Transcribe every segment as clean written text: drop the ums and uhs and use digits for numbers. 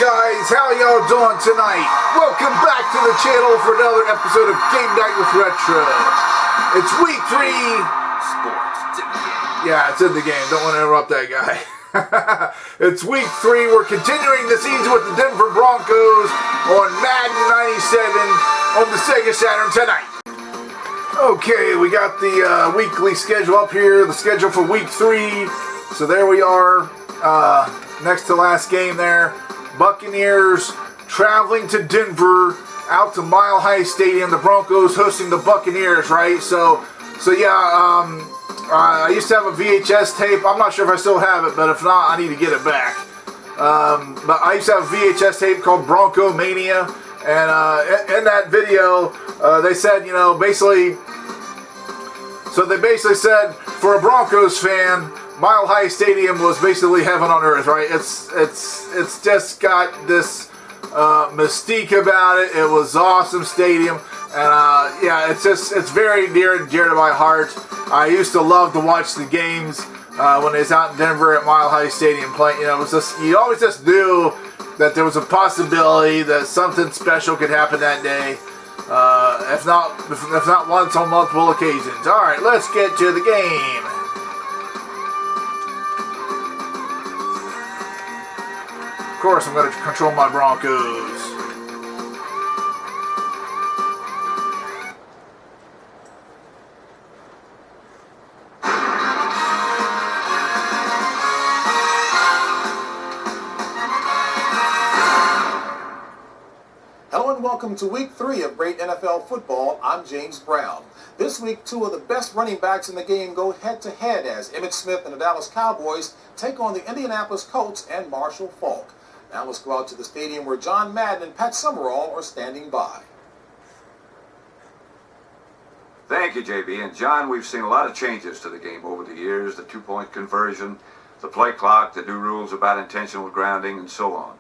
guys? How y'all doing tonight? Welcome back to the channel for another episode of Game Night with Retro. It's week 3. Sports, it's in the game. Yeah, it's in the game. Don't want to interrupt that guy. It's week 3. We're continuing the season with the Denver Broncos on Madden 97 on the Sega Saturn tonight. Okay, we got the weekly schedule up here, the schedule for week 3. So there we are, next to last game there. Buccaneers traveling to Denver, out to Mile High Stadium. The Broncos hosting the Buccaneers, right? So yeah, I used to have a VHS tape. I'm not sure if I still have it, but if not, I need to get it back. But I used to have a VHS tape called Bronco Mania, and in that video, they said, you know, basically, so they basically said, for a Broncos fan, Mile High Stadium was basically heaven on earth, right? It's just got this mystique about it. It was awesome stadium, and yeah, it's very near and dear to my heart. I used to love to watch the games when they was out in Denver at Mile High Stadium playing. You know, it was just, you always just knew that there was a possibility that something special could happen that day. If not once, on multiple occasions. All right, let's get to the game. Of course, I'm going to control my Broncos. Hello and welcome to week 3 of Great NFL Football. I'm James Brown. This week, 2 of the best running backs in the game go head-to-head as Emmitt Smith and the Dallas Cowboys take on the Indianapolis Colts and Marshall Faulk. Now let's go out to the stadium where John Madden and Pat Summerall are standing by. Thank you, JB. And John, we've seen a lot of changes to the game over the years, the two-point conversion, the play clock, the new rules about intentional grounding, and so on.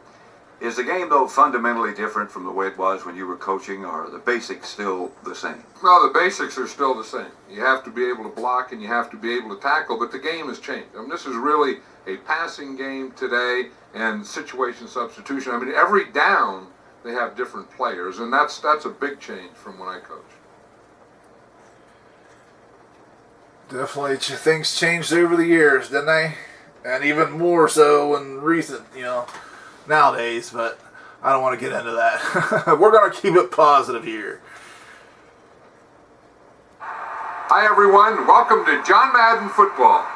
Is the game, though, fundamentally different from the way it was when you were coaching, or are the basics still the same? Well, the basics are still the same. You have to be able to block and you have to be able to tackle, but the game has changed. I mean, this is really a passing game today and situation substitution. I mean, every down they have different players, and that's a big change from when I coached. Definitely, things changed over the years, didn't they? And even more so in recent, you know, nowadays, but I don't want to get into that. We're going to keep it positive here. Hi, everyone. Welcome to John Madden Football.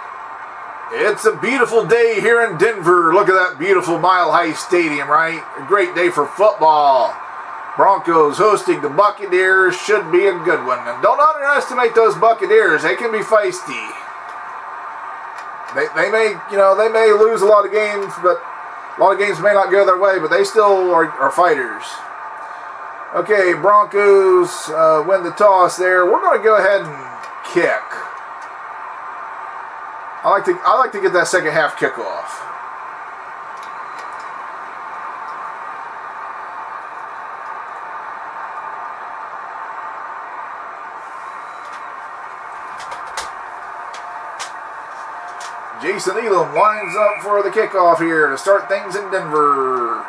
It's a beautiful day here in Denver. Look at that beautiful Mile High Stadium, right? A great day for football. Broncos hosting the Buccaneers. Should be a good one. And don't underestimate those Buccaneers. They can be feisty. They may lose a lot of games, but a lot of games may not go their way, but they still are fighters. Okay, Broncos win the toss there. We're going to go ahead and kick. I like to get that second half kickoff. Jason Elam lines up for the kickoff here to start things in Denver.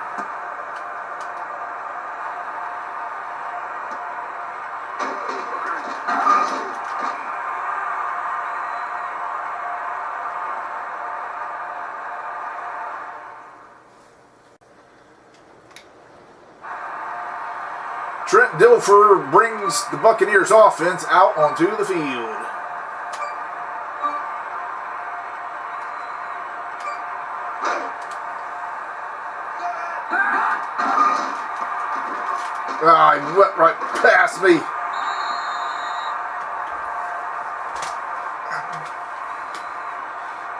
Trent Dilfer brings the Buccaneers offense out onto the field. Ah, he went right past me.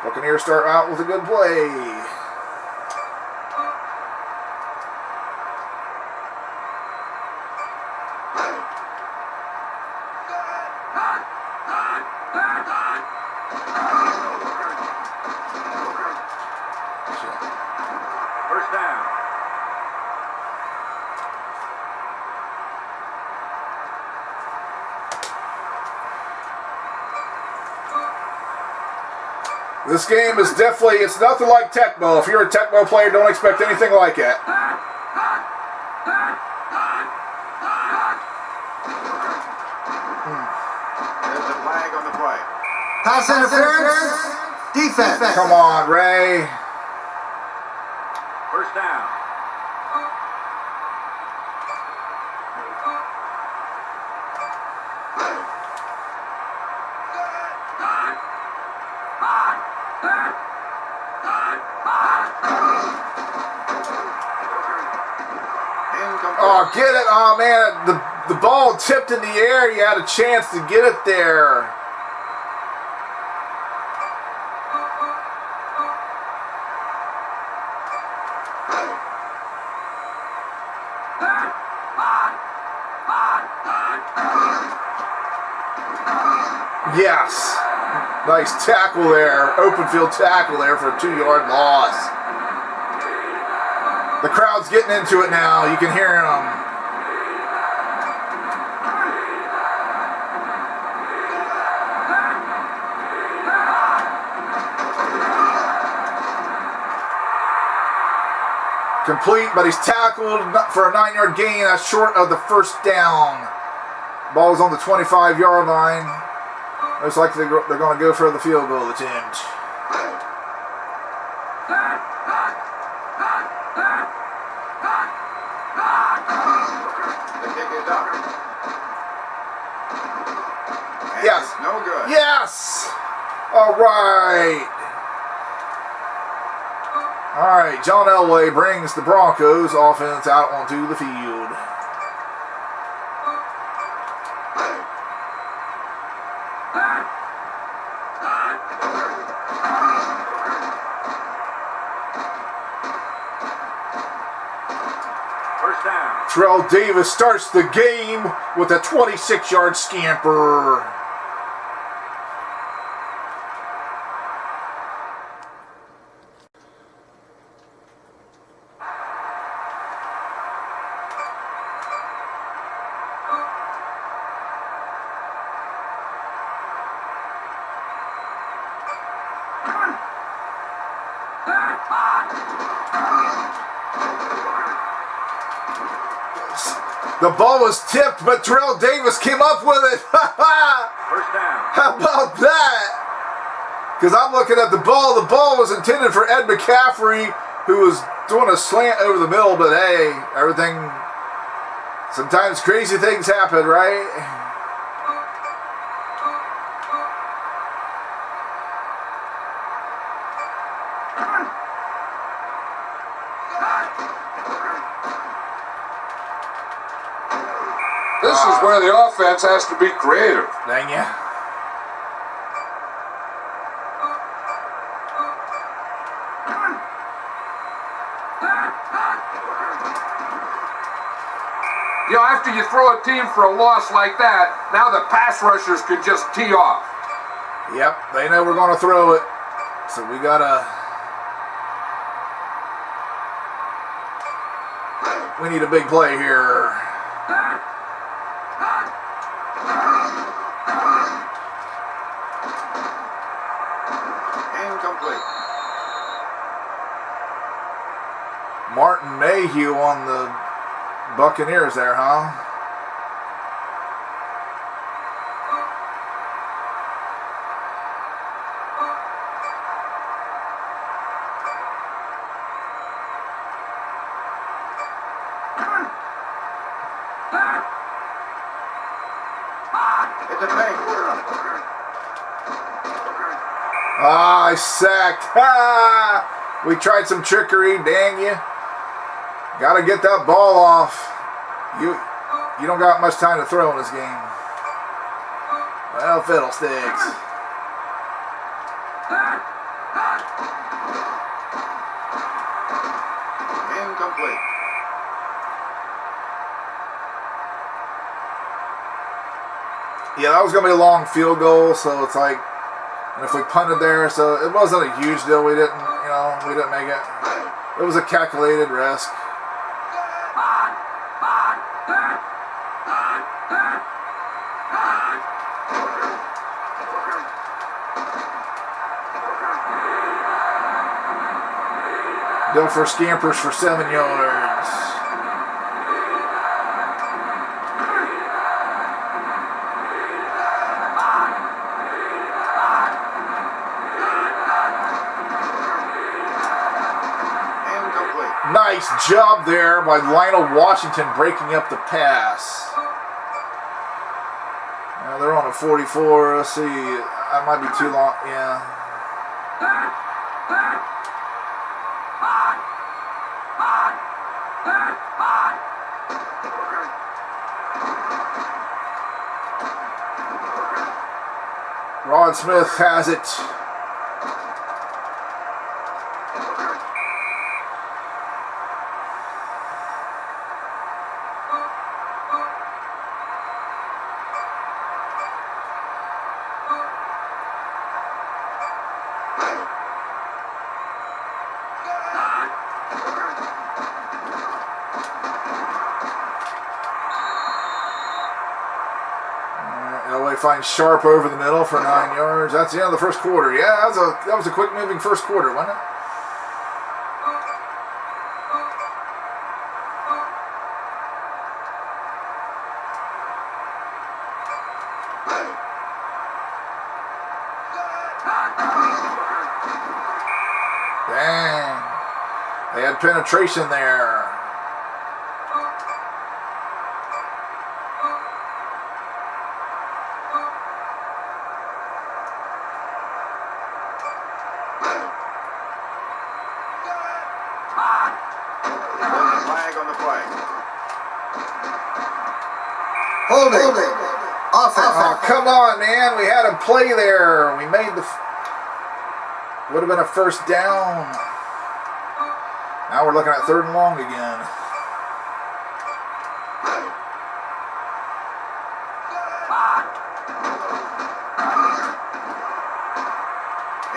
Buccaneers start out with a good play. First down. This game is definitely, it's nothing like Tecmo. If you're a Tecmo player, don't expect anything like it. There's a flag on the play. Pass interference. Defense. Come on, Ray. First down. Oh, get it. Oh, man. The ball tipped in the air. You had a chance to get it there. Yes. Nice tackle there. Open field tackle there for a 2-yard loss. The crowd's getting into it now. You can hear them. Complete, but he's tackled for a 9-yard gain. That's short of the first down. Ball's on the 25-yard line. Looks like they're going to go for the field goal attempt. The kick is up. And Yes. it's no good. Yes! All right. All right, John Elway brings the Broncos offense out onto the field. First down. Terrell Davis starts the game with a 26-yard scamper. The ball was tipped, but Terrell Davis came up with it. First down. How about that? Because I'm looking at the ball. The ball was intended for Ed McCaffrey, who was doing a slant over the middle, but hey, everything, sometimes crazy things happen, right? This is where the offense has to be creative. Dang ya. You know, after you throw a team for a loss like that, now the pass rushers could just tee off. Yep, they know we're going to throw it. So we got to... We need a big play here. Incomplete. Martin Mayhew on the Buccaneers there, huh? It's a fake. Ah, I sacked. Ah, we tried some trickery, dang you. Got to get that ball off. You don't got much time to throw in this game. Well, fiddlesticks. Incomplete. Yeah, that was going to be a long field goal, so it's like, and if we punted there, so it wasn't a huge deal. We didn't make it. It was a calculated risk. Dilfer scampers for 7 yards. Nice job there by Lionel Washington breaking up the pass. They're on a 44. Let's see. That might be too long. Yeah. Rod Smith has it. Finds Sharp over the middle for 9 yards. That's the end of the first quarter. Yeah, that was a quick moving first quarter, wasn't it? Dang. They had penetration there. Holding. Offense. Oh, come on, man. We had him play there. We made the... Would have been a first down. Now we're looking at 3rd and long again.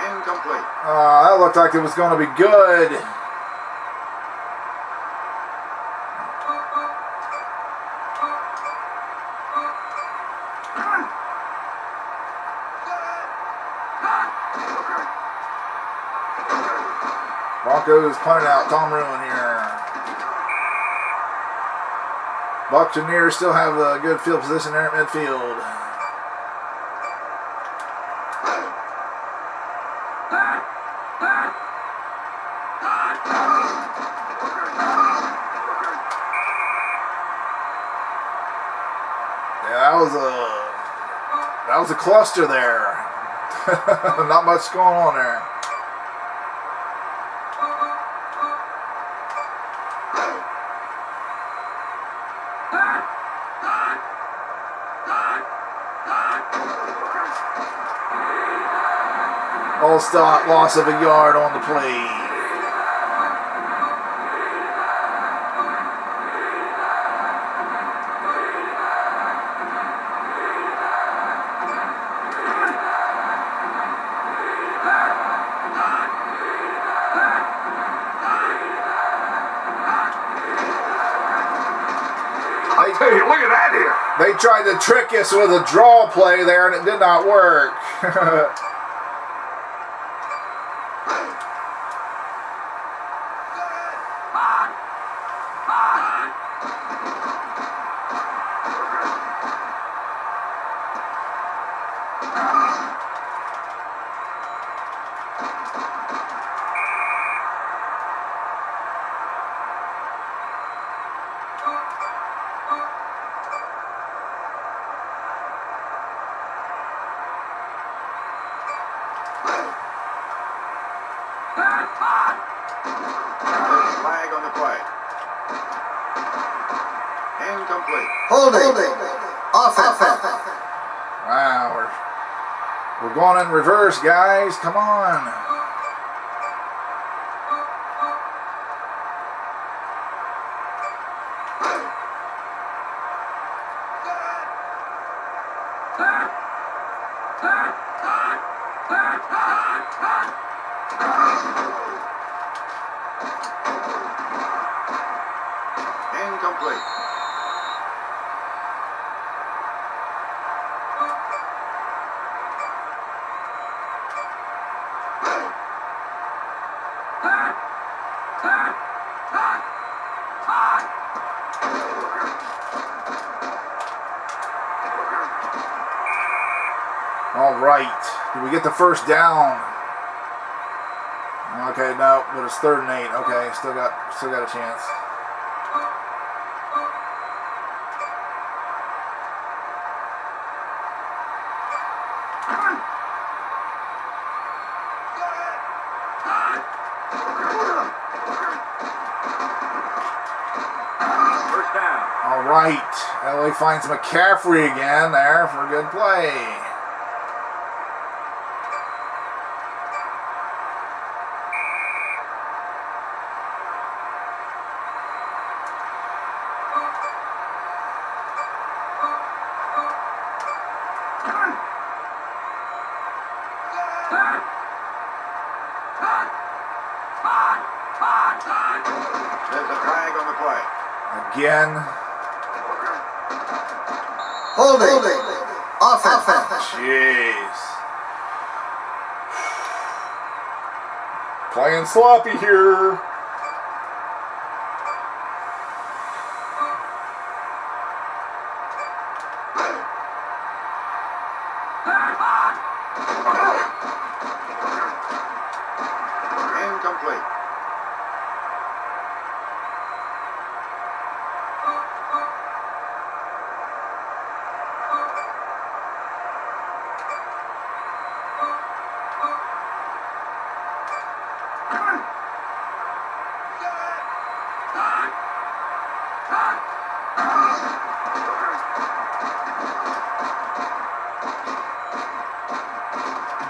Incomplete. That looked like it was going to be good. Broncos punting out Tom Ruin here. Buccaneers still have a good field position there at midfield. Yeah, that was a cluster there. Not much going on there. All-stop loss of a yard on the play. Hey, look at that here. They tried to trick us with a draw play there, and it did not work. Flag on the play. Incomplete. Holding. Offense. Wow, we're going in reverse, guys. Come on. Incomplete. All right. Did we get the first down? Okay, no, but it's 3rd and 8. Okay, still got a chance. First down. All right. LA finds McCaffrey again there for a good play. There's a flag on the play. Again. Holding. Offense. Jeez. Playing sloppy here. Incomplete.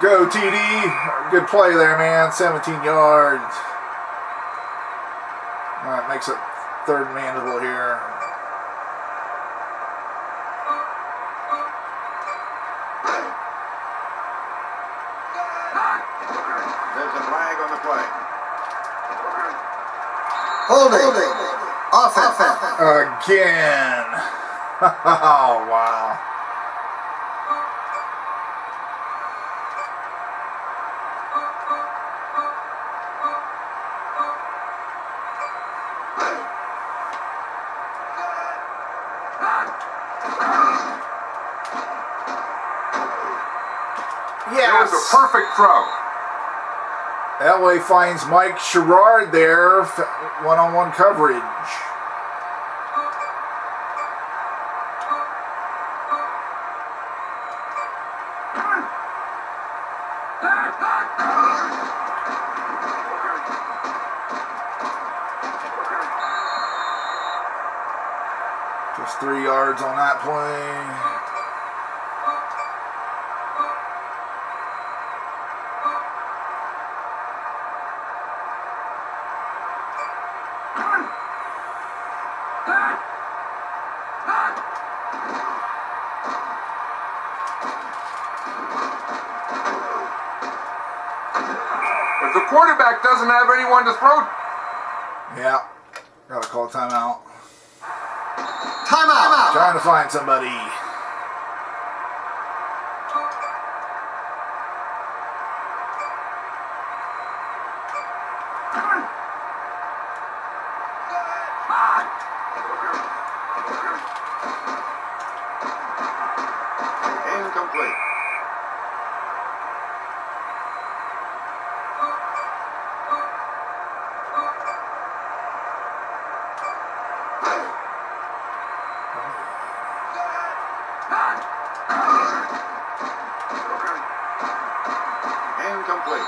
Go, TD. Good play there, man. 17 yards. All right, makes it 3rd mandible here. There's a flag on the play. Holding. Offense. Again. Oh, wow. It was a perfect throw. LA finds Mike Sherrard there, one-on-one coverage. Just 3 yards on that play. If the quarterback doesn't have anyone to throw, Yeah, gotta call timeout. Timeout. Trying to find somebody. Incomplete. Incomplete.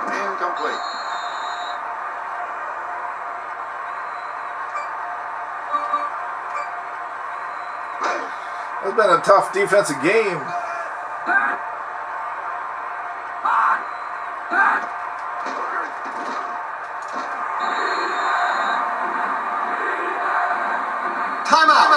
Incomplete. It's been a tough defensive game. Timeout.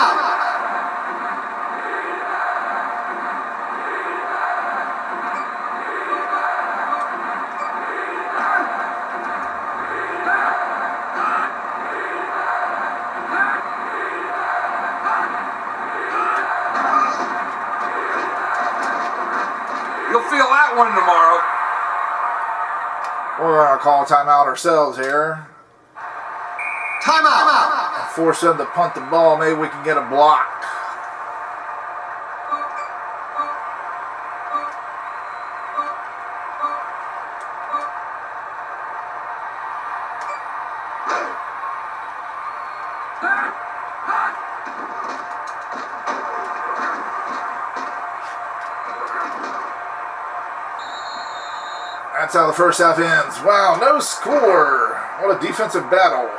You'll feel that one tomorrow. We're going to call timeout ourselves here. Timeout. Force them to punt the ball. Maybe we can get a block. That's how the first half ends. Wow, no score. What a defensive battle.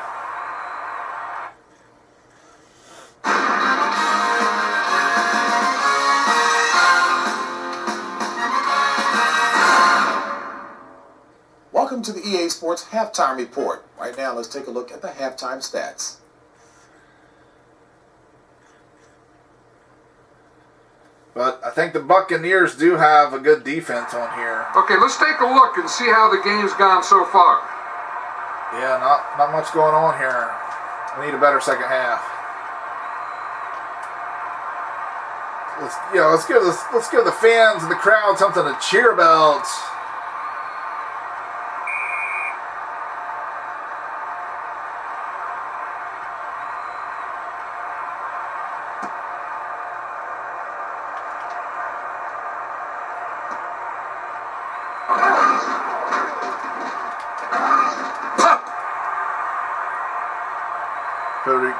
Welcome to the EA Sports Halftime Report. Right now, let's take a look at the halftime stats. But I think the Buccaneers do have a good defense on here. Okay, let's take a look and see how the game's gone so far. Yeah, not much going on here. We need a better second half. Let's give the fans and the crowd something to cheer about.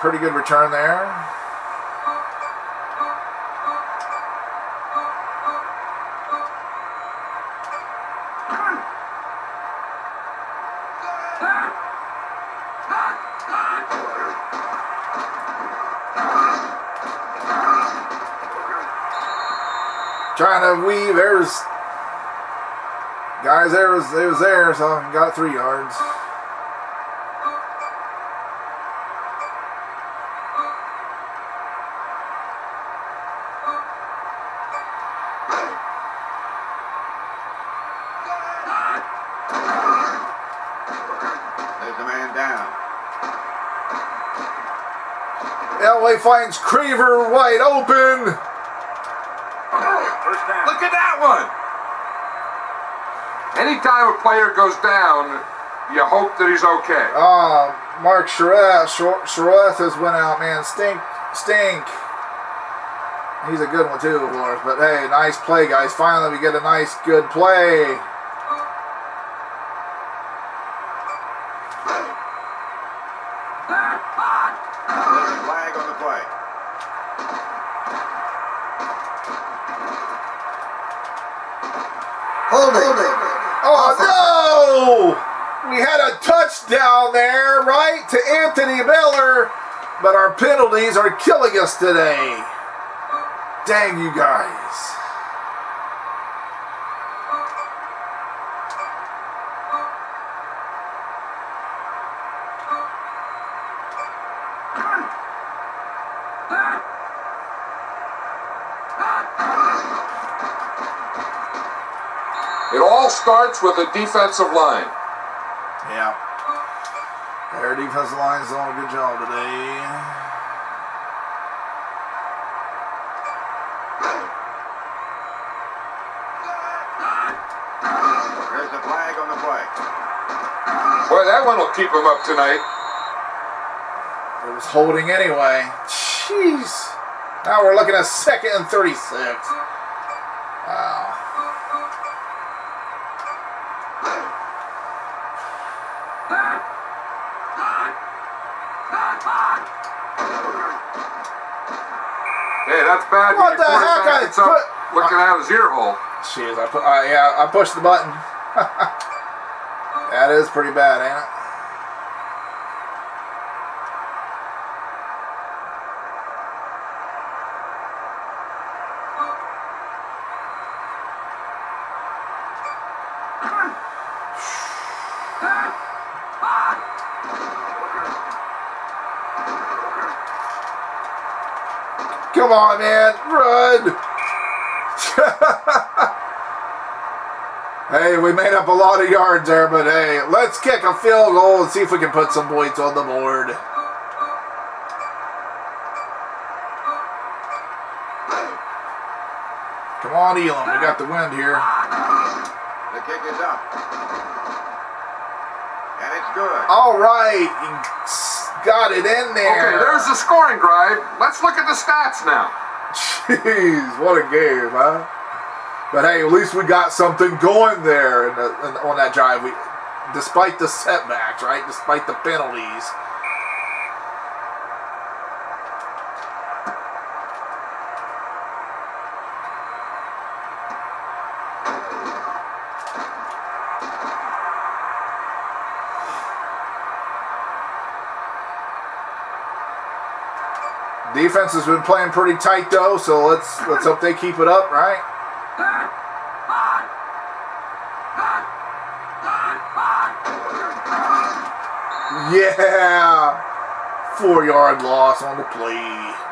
Pretty good return there. Trying to weave. There's guys. It was there, so got 3 yards. LA finds Craver wide open. Look at that one. Anytime a player goes down, you hope that he's okay. Mark Shareth has went out, man. Stink. He's a good one too, of course. But hey, nice play, guys. Finally, we get a nice, good play. Oh no! We had a touchdown there, right, to Anthony Miller, but our penalties are killing us today. Dang you guys. It all starts with a defensive line. Yeah. Their defensive line's doing a good job today. There's the flag on the play. Boy, that one will keep him up tonight. It was holding anyway. Jeez. Now we're looking at 2nd and 36. Wow. Hey, that's bad. What the heck? It's up looking out his ear hole. Jeez, I pushed the button. That is pretty bad, ain't it? Come on, man. Run. Hey, we made up a lot of yards there, but hey, let's kick a field goal and see if we can put some points on the board. Come on, Elam. We got the wind here. The kick is up. And it's good. All right. He got it in there. Okay, there's the scoring drive. Let's look at the stats now. Jeez, what a game, huh? But hey, at least we got something going there on that drive. Despite the setbacks, right? Despite the penalties. Defense has been playing pretty tight though, so let's hope they keep it up, right? Yeah! 4-yard loss on the play.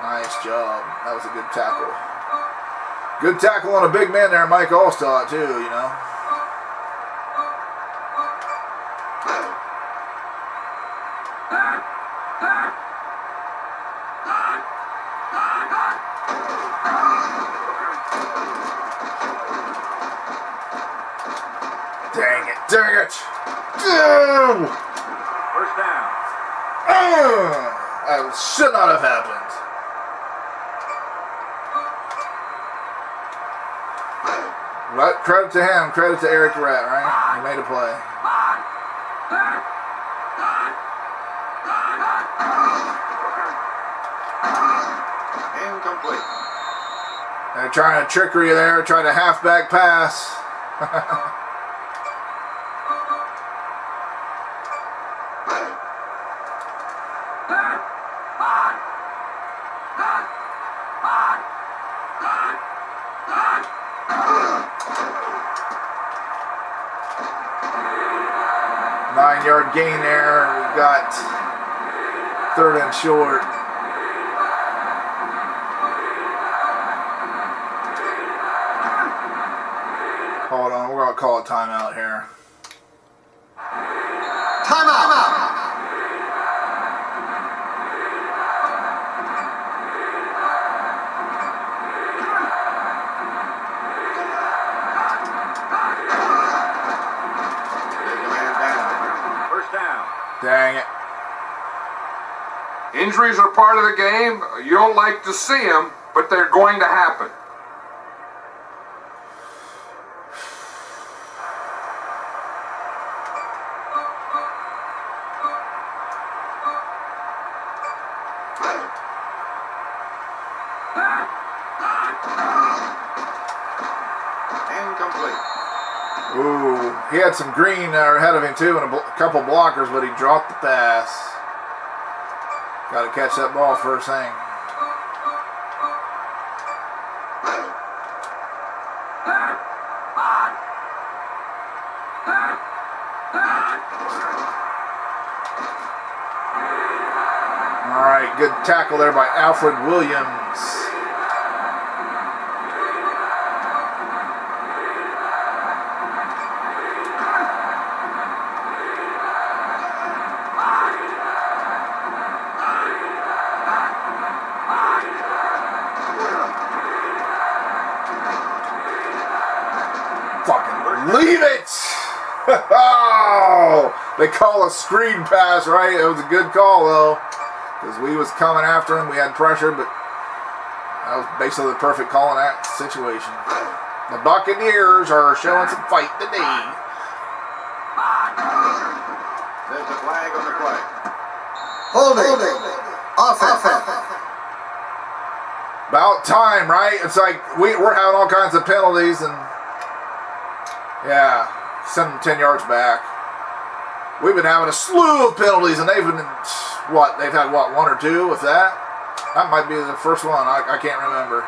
Nice job. That was a good tackle. Good tackle on a big man there, Mike Allstott, too, you know. Dang it. Dang it. Damn! First down. That should not have happened. But credit to him, credit to Eric Rat, right? He made a play. Incomplete. They're trying a trickery there, trying a halfback pass. 9-yard gain there. We got 3rd and short. Hold on, we're going to call a timeout here. Timeout. Dang it. Injuries are part of the game. You don't like to see them, but they're going to happen. Incomplete. Ooh, he had some green ahead of him too and a couple blockers, but he dropped the pass. Got to catch that ball first thing. All right, good tackle there by Alfred Williams. Leave it! Oh, they call a screen pass, right? It was a good call, though, because we was coming after him. We had pressure, but that was basically the perfect call in that situation. The Buccaneers are showing some fight today. There's a flag on the play. Holding. Offense. About time, right? It's like we're having all kinds of penalties, and yeah, send them 10 yards back. We've been having a slew of penalties, and they've been, they've had, 1 or 2, if that? That might be the first one. I can't remember.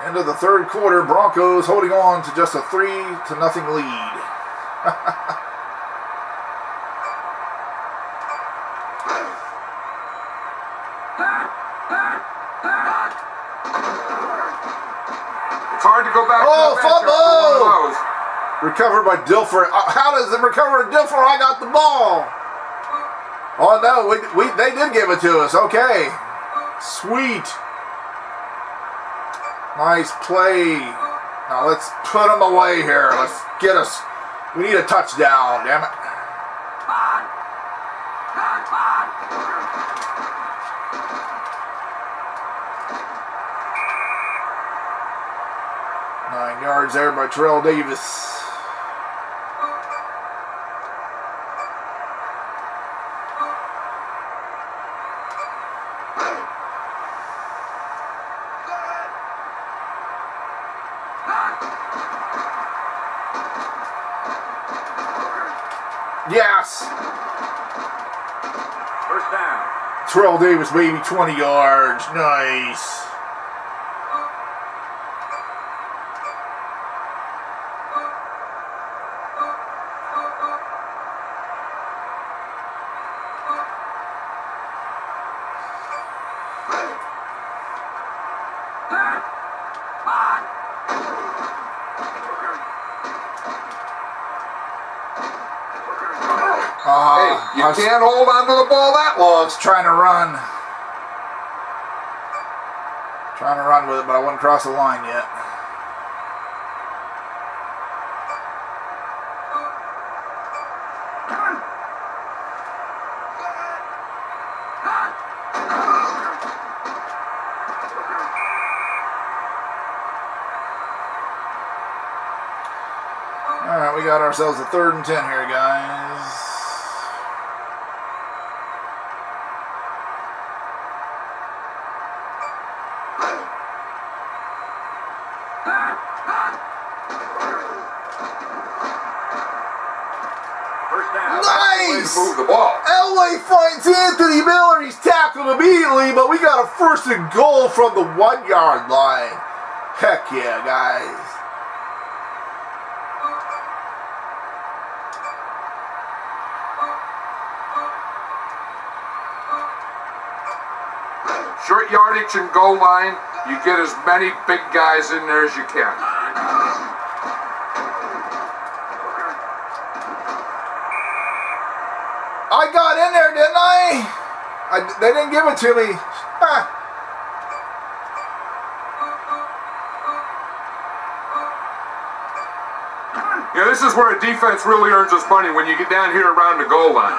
End of the 3rd quarter, Broncos holding on to just a 3-0 lead. It's hard to go back. Oh, to the bench after fumble! one of those. Recovered by Dilfer. How does it recover Dilfer? I got the ball. Oh no, they did give it to us. Okay. Sweet. Nice play. Now let's put them away here. Let's get us. We need a touchdown, damn it. Nine yards there by Terrell Davis. Yes! First down. Terrell Davis, baby, 20 yards. Nice. Hey, you can't hold on to the ball that long. Trying to run. Trying to run with it, but I wouldn't cross the line yet. Alright, we got ourselves a 3rd and 10 here, guys. Nice! Move the ball. LA finds Anthony Miller. He's tackled immediately, but we got a 1st and goal from the 1 yard line. Heck yeah, guys. Short yardage and goal line. You get as many big guys in there as you can. I got in there, didn't I? They didn't give it to me. Ah. Yeah, this is where a defense really earns its money, when you get down here around the goal line.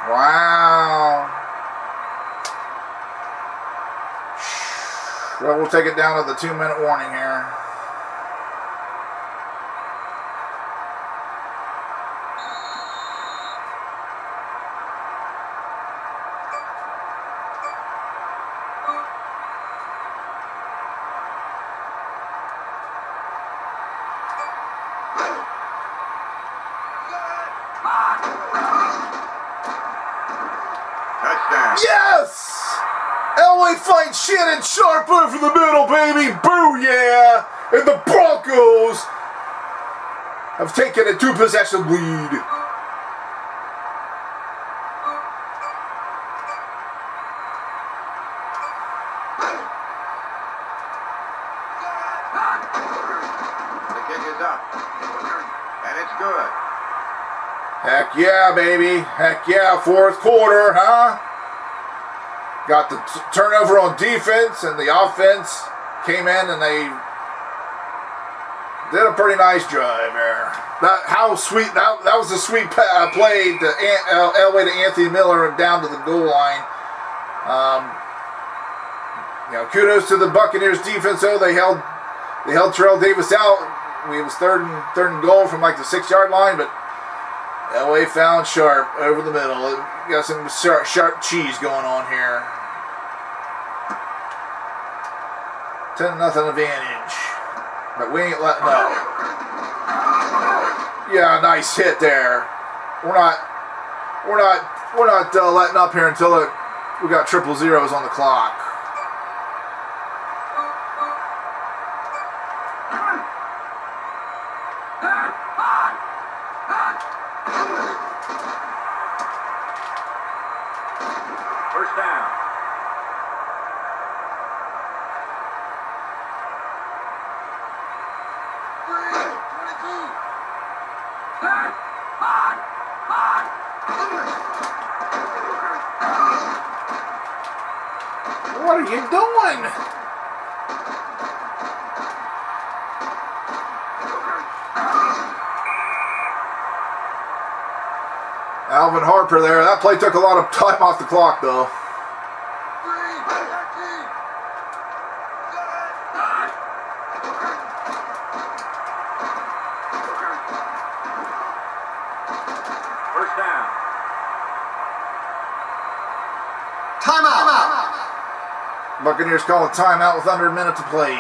Wow. Well, we'll take it down to the 2-minute warning here. Touchdown. Yes! LA finds Shannon Sharp over the middle, baby. Booyah! And the Broncos have taken a 2-possession lead. The kick is up. And it's good. Heck yeah, baby. Heck yeah, 4th quarter, huh? Got the turnover on defense, and the offense came in and they did a pretty nice drive there. How sweet, that was a sweet play to Elway to Anthony Miller and down to the goal line. Kudos to the Buccaneers defense, though. They held Terrell Davis out. It was third and goal from like the 6-yard line, but LA found Sharp over the middle. Got some sharp cheese going on here. 10-0 advantage, but we ain't letting up. Yeah, nice hit there. We're not letting up here until we got 000s on the clock. First down. What are you doing? Alvin Harper there. That play took a lot of time off the clock, though. First down. Timeout. Buccaneers call a timeout with under a minute to play.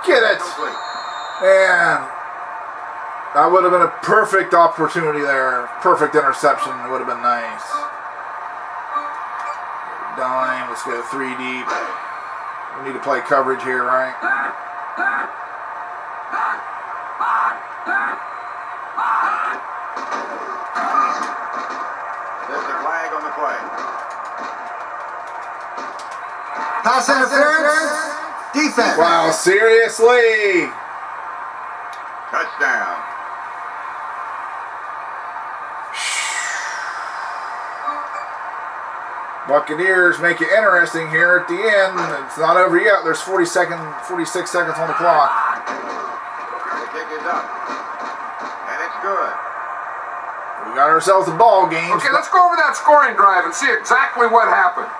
Get it! And that would have been a perfect opportunity there. Perfect interception. It would have been nice. Dime. Let's go 3 deep. We need to play coverage here, right? There's a flag on the play. Pass interference. Defense. Wow, seriously? Touchdown. Buccaneers make it interesting here at the end. It's not over yet. There's 46 seconds on the clock. The kick is up. And it's good. We got ourselves a ball game. Okay, let's go over that scoring drive and see exactly what happened.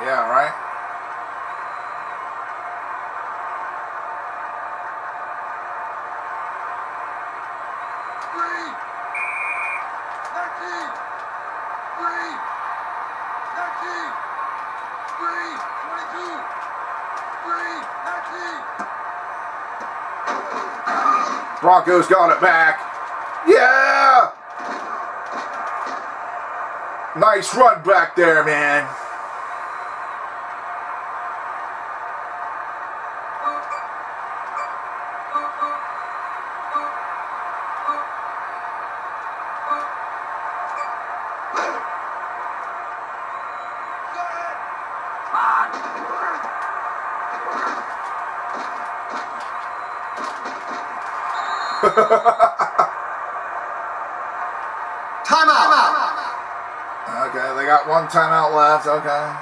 Yeah, right? Broncos got it back. Yeah! Nice run back there, man. Timeout. Okay, they got one timeout left. Okay.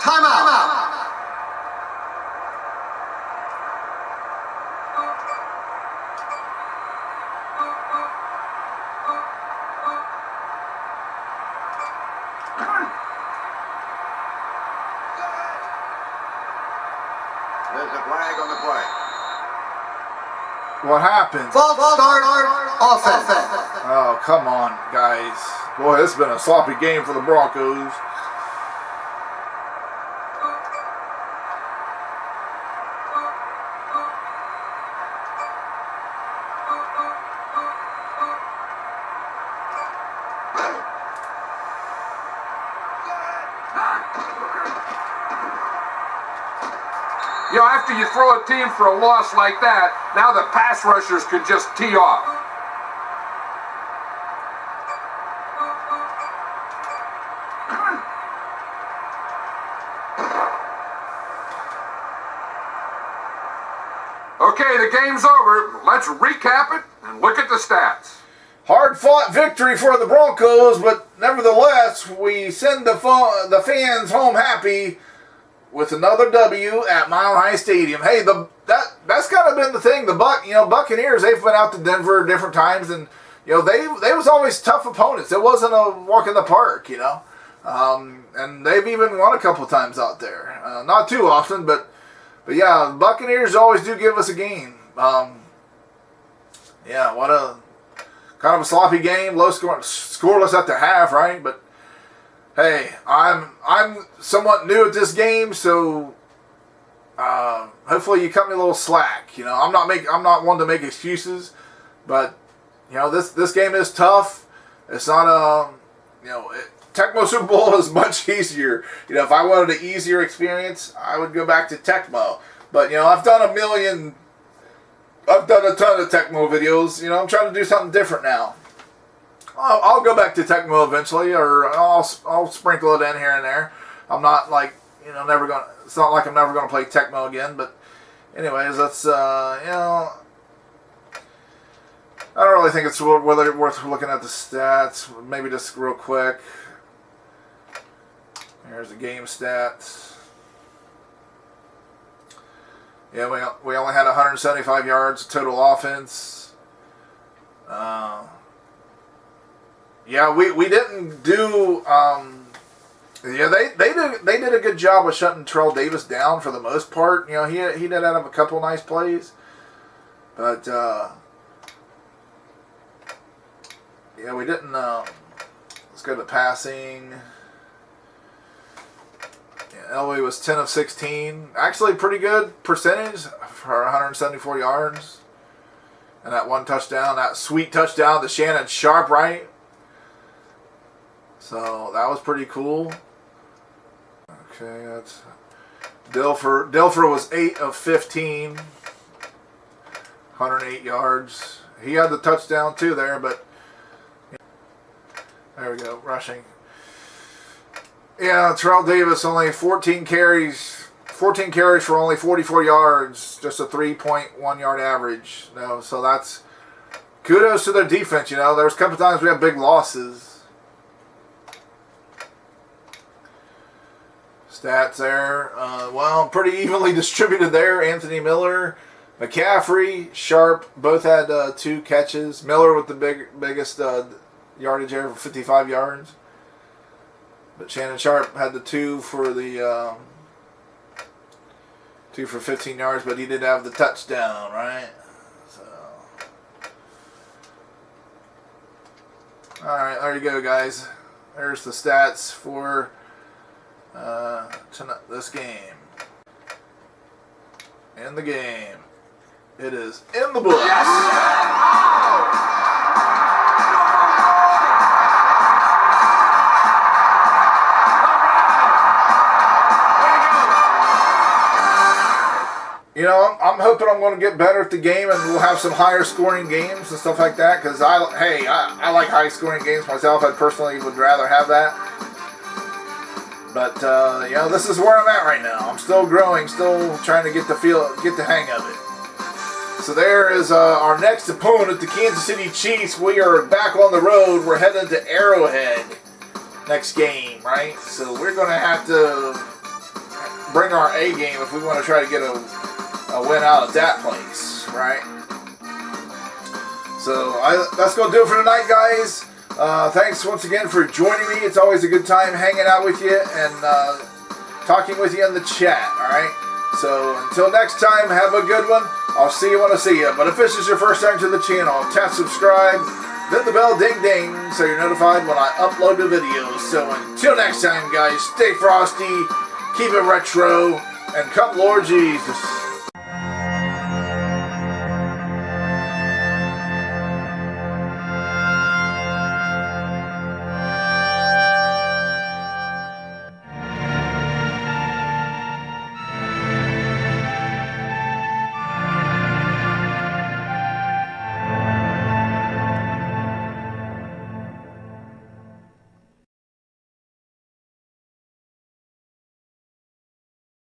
Timeout. There's a flag on the play. What happened? False start offense. Oh, come on, guys. Boy, this has been a sloppy game for the Broncos. You know, after you throw a team for a loss like that, now the pass rushers can just tee off. Okay, the game's over. Let's recap it and look at the stats. Hard-fought victory for the Broncos, but nevertheless, we send the fans home happy with another W at Mile High Stadium. Hey, that's kind of been the thing. The Buccaneers, they've been out to Denver different times, and they was always tough opponents. It wasn't a walk in the park, and they've even won a couple times out there. Not too often, but yeah, the Buccaneers always do give us a game. Yeah, what a kind of a sloppy game, low score, scoreless at the half, right? But hey, I'm somewhat new at this game, so hopefully you cut me a little slack. I'm not one to make excuses, but this game is tough. It's not Tecmo Super Bowl is much easier. If I wanted an easier experience, I would go back to Tecmo. But I've done a ton of Tecmo videos. I'm trying to do something different now. I'll go back to Tecmo eventually, or I'll sprinkle it in here and there. I'm not like never gonna. It's not like I'm never gonna play Tecmo again. But anyways, that's I don't really think it's worth looking at the stats. Maybe just real quick. Here's the game stats. Yeah, we only had 175 yards total offense. Yeah, we didn't do. Yeah, they did a good job of shutting Terrell Davis down for the most part. He did have a couple nice plays, but yeah, we didn't. Let's go to passing. Elway was 10 of 16. Actually, pretty good percentage for 174 yards. And that one touchdown, that sweet touchdown to Shannon Sharp, right? So that was pretty cool. Okay, that's Dilfer. Dilfer was 8 of 15. 108 yards. He had the touchdown too there, but there we go, rushing. Yeah, Terrell Davis only 14 carries for only 44 yards, just a 3.1 yard average. So that's kudos to their defense. There was a couple times we had big losses. Stats there, pretty evenly distributed there. Anthony Miller, McCaffrey, Sharp both had 2 catches. Miller with the biggest yardage there for 55 yards. But Shannon Sharp had the 2 for 15 yards, but he did have the touchdown, right? So, all right, there you go, guys. There's the stats for tonight, this game. In the game, it is in the books. Yes! I'm hoping I'm going to get better at the game and we'll have some higher scoring games and stuff like that, because I like high scoring games myself. I personally would rather have that. But this is where I'm at right now. I'm still growing, still trying to get the hang of it. So there is our next opponent, the Kansas City Chiefs. We are back on the road. We're heading to Arrowhead next game, right? So we're going to have to bring our A game if we want to try to get a win out at that place, right? So that's going to do it for tonight, guys. Thanks once again for joining me. It's always a good time hanging out with you and talking with you in the chat, alright? So until next time, have a good one. I'll see you when I see you. But if this is your first time to the channel, tap subscribe, then the bell ding ding so you're notified when I upload the videos. So until next time, guys, stay frosty, keep it retro, and come Lord Jesus.